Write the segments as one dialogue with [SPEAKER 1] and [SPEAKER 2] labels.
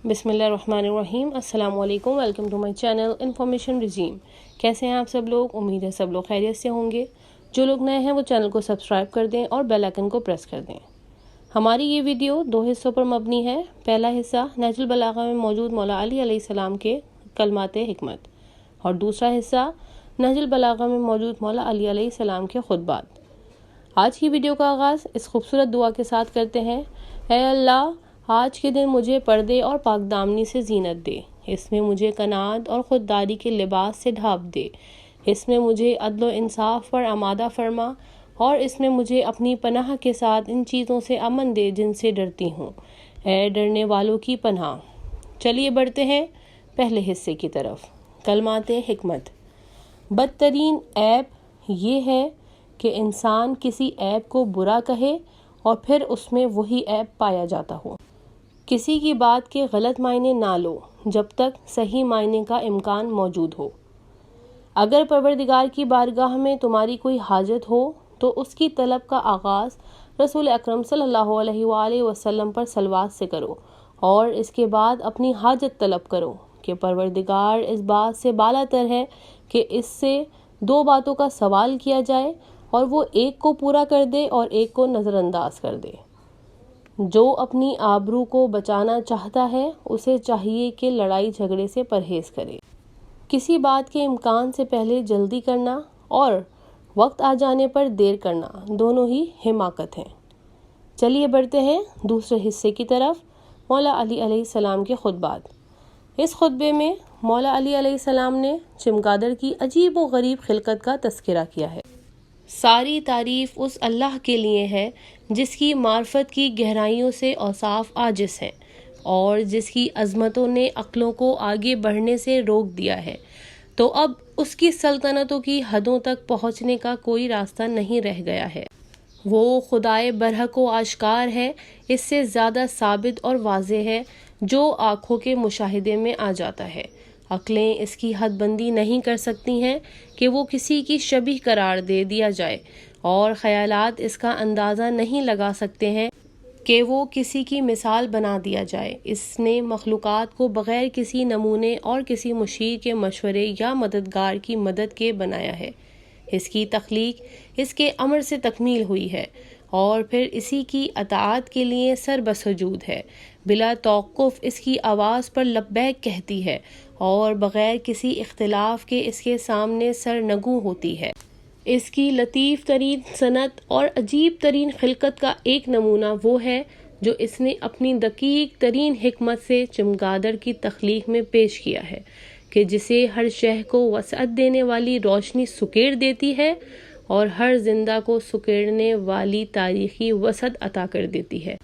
[SPEAKER 1] बिस्मिल्लाहिर्रहमानिर्रहीम। अस्सलाम वालेकुम। Welcome to my channel information regime. कैसे हैं आप सब लोग? उम्मीद है सब लोग खैरियत से होंगे। जो लोग नए हैं वो चैनल को सब्सक्राइब कर दें और बेल आइकन को प्रेस कर दें। हमारी ये वीडियो 2 हिस्सों पर मबनी है। पहला हिस्सा नहजुल बलागा में मौजूद मौला अली अलैहिस्सलाम के कलमात हिकमत और दूसरा हिस्सा नहजुल बलागा में मौजूद मौला अली अलैहिस्सलाम के खुतबात। आज की वीडियो का आगाज़ इस खूबसूरत दुआ के साथ करते हैं। ऐ अल्लाह, आज के दिन मुझे पर्दे और पाकदामनी से जीनत दे, इसमें मुझे कनात और ख़ुददारी के लिबास से ढाप दे, इसमें मुझे अदल व इंसाफ पर आमादा फरमा और इसमें मुझे अपनी पनाह के साथ इन चीज़ों से अमन दे जिनसे डरती हूँ। ऐ डरने वालों की पनाह। चलिए बढ़ते हैं पहले हिस्से की तरफ। कलमात हिकमत। बदतरीन ऐब ये है कि इंसान किसी ऐब को बुरा कहे और फिर उसमें वही ऐब पाया जाता हो। किसी की बात के गलत मायने ना लो जब तक सही मायने का इम्कान मौजूद हो। अगर परवरदिगार की बारगाह में तुम्हारी कोई हाजत हो तो उसकी तलब का आगाज़ रसूल अकरम सल्लल्लाहु अलैहि वसल्लम पर सलवात से करो और इसके बाद अपनी हाजत तलब करो कि परवरदिगार इस बात से बालातर है कि इससे 2 बातों का सवाल किया जाए और वो एक को पूरा कर दे और एक को नज़रअंदाज कर दे। जो अपनी आबरू को बचाना चाहता है उसे चाहिए कि लड़ाई झगड़े से परहेज़ करे। किसी बात के इम्कान से पहले जल्दी करना और वक्त आ जाने पर देर करना दोनों ही हिमाकत हैं। चलिए बढ़ते हैं दूसरे हिस्से की तरफ। मौला अली अलैहिस्सलाम के खुतबात। इस खुतबे में मौला अली अलैहिस्सलाम ने चमगादड़ की अजीब व गरीब खिलकत का तस्करा किया है। सारी तारीफ़ उस अल्लाह के लिए है जिसकी मार्फत की गहराइयों से औसाफ आजिज़ हैं और जिसकी अज़मतों ने अक्लों को आगे बढ़ने से रोक दिया है, तो अब उसकी सल्तनतों की हदों तक पहुँचने का कोई रास्ता नहीं रह गया है। वो खुदाए बरहक व आश्कार है, इससे ज़्यादा साबित और वाज़ेह है जो आँखों के मुशाहिदे में आ जाता है। अक्लें इसकी हदबंदी नहीं कर सकती हैं कि वो किसी की शबीह करार दे दिया जाए और ख़यालात इसका अंदाज़ा नहीं लगा सकते हैं कि वो किसी की मिसाल बना दिया जाए। इसने मखलूक़ात को बग़ैर किसी नमूने और किसी मुशीर के मशवरे या मददगार की मदद के बनाया है। इसकी तख्लीक इसके अमर से तकमील हुई है और फिर इसी की अताअत के लिए सर बसजूद है। बिला तौक़ुफ़ इसकी आवाज़ पर लब्बैक कहती है और बग़ैर किसी इख्तिलाफ के इसके सामने सरनगू होती है। इसकी लतीफ़ तरीन सनत और अजीब तरीन खिलकत का एक नमूना वो है जो इसने अपनी दकीक तरीन हिकमत से चमगादड़ की तख्लीक में पेश किया है कि जिसे हर शह को वसअत देने वाली रोशनी सुकेड़ देती है और हर जिंदा को सुकेड़ने वाली तारीख़ी वसअत अता कर देती है।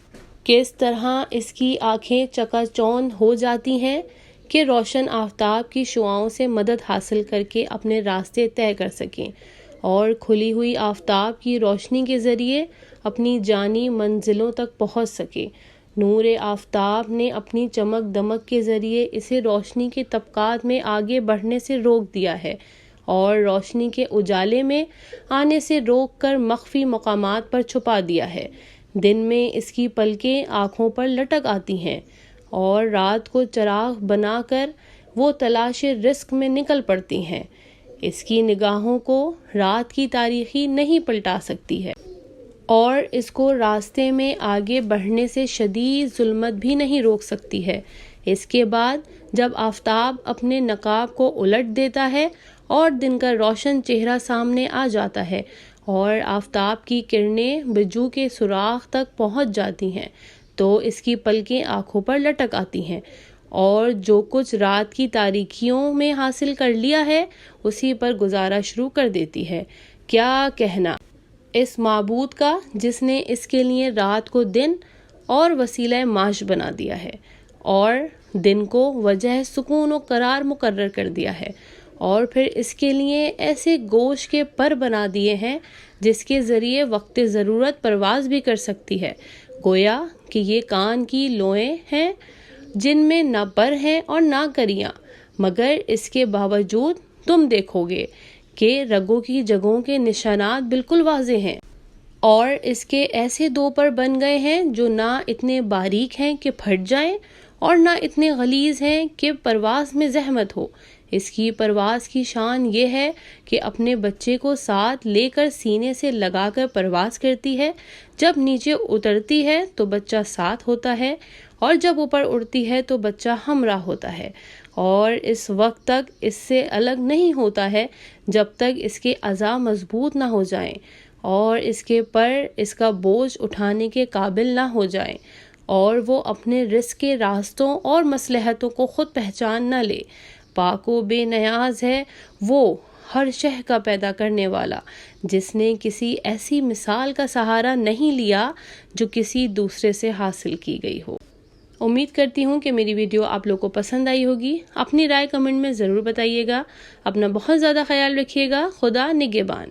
[SPEAKER 1] किस तरह इसकी आँखें चकाचौंध हो जाती हैं कि रोशन आफताब की शुआओं से मदद हासिल करके अपने रास्ते तय कर सकें और खुली हुई आफताब की रोशनी के ज़रिए अपनी जानी मंजिलों तक पहुंच सके। नूर आफताब ने अपनी चमक दमक के ज़रिए इसे रोशनी के तबकात में आगे बढ़ने से रोक दिया है और रोशनी के उजाले में आने से रोक कर मख्फी मकामात पर छुपा दिया है। दिन में इसकी पलकें आँखों पर लटक आती हैं और रात को चिराग बनाकर वो तलाश रिस्क में निकल पड़ती हैं। इसकी निगाहों को रात की तारीखी नहीं पलटा सकती है और इसको रास्ते में आगे बढ़ने से शदीद जुल्मत भी नहीं रोक सकती है। इसके बाद जब आफताब अपने नकाब को उलट देता है और दिन का रोशन चेहरा सामने आ जाता है और आफताब की किरणें बिजू के सुराख तक पहुंच जाती हैं, तो इसकी पलकें आंखों पर लटक आती हैं और जो कुछ रात की तारीकियों में हासिल कर लिया है उसी पर गुजारा शुरू कर देती है। क्या कहना इस माबूद का जिसने इसके लिए रात को दिन और वसीला माश बना दिया है और दिन को वजह सुकून और करार मुकर्रर कर दिया है और फिर इसके लिए ऐसे गोश के पर बना दिए हैं जिसके ज़रिए वक्त ज़रूरत परवाज़ भी कर सकती है। गोया कि ये कान की लोएं हैं जिनमें ना पर हैं और ना करियां, मगर इसके बावजूद तुम देखोगे कि रगों की जगहों के निशानात बिल्कुल वाज़े हैं और इसके ऐसे 2 पर बन गए हैं जो ना इतने बारीक हैं कि फट जाएं اور نہ اتنے غلیظ ہیں کہ پرواز میں زحمت ہو۔ اس کی پرواز کی شان یہ ہے کہ اپنے بچے کو ساتھ لے کر سینے سے لگا کر پرواز کرتی ہے۔ جب نیچے اترتی ہے تو بچہ ساتھ ہوتا ہے، اور جب اوپر اڑتی ہے تو بچہ ہمراہ ہوتا ہے، اور اس وقت تک اس سے الگ نہیں ہوتا ہے جب تک اس کے اعضاء مضبوط نہ ہو جائیں اور اس کے پر اس کا بوجھ اٹھانے کے قابل نہ ہو جائیں، اور وہ اپنے رزق کے راستوں اور مصلحتوں کو خود پہچان نہ لے۔ پاک و بے نیاز ہے وہ ہر شے کا پیدا کرنے والا، جس نے کسی ایسی مثال کا سہارا نہیں لیا جو کسی دوسرے سے حاصل کی گئی ہو۔ امید کرتی ہوں کہ میری ویڈیو آپ لوگ کو پسند آئی ہوگی۔ اپنی رائے کمنٹ میں ضرور بتائیے گا۔ اپنا بہت زیادہ خیال رکھیے گا۔ خدا نگہبان۔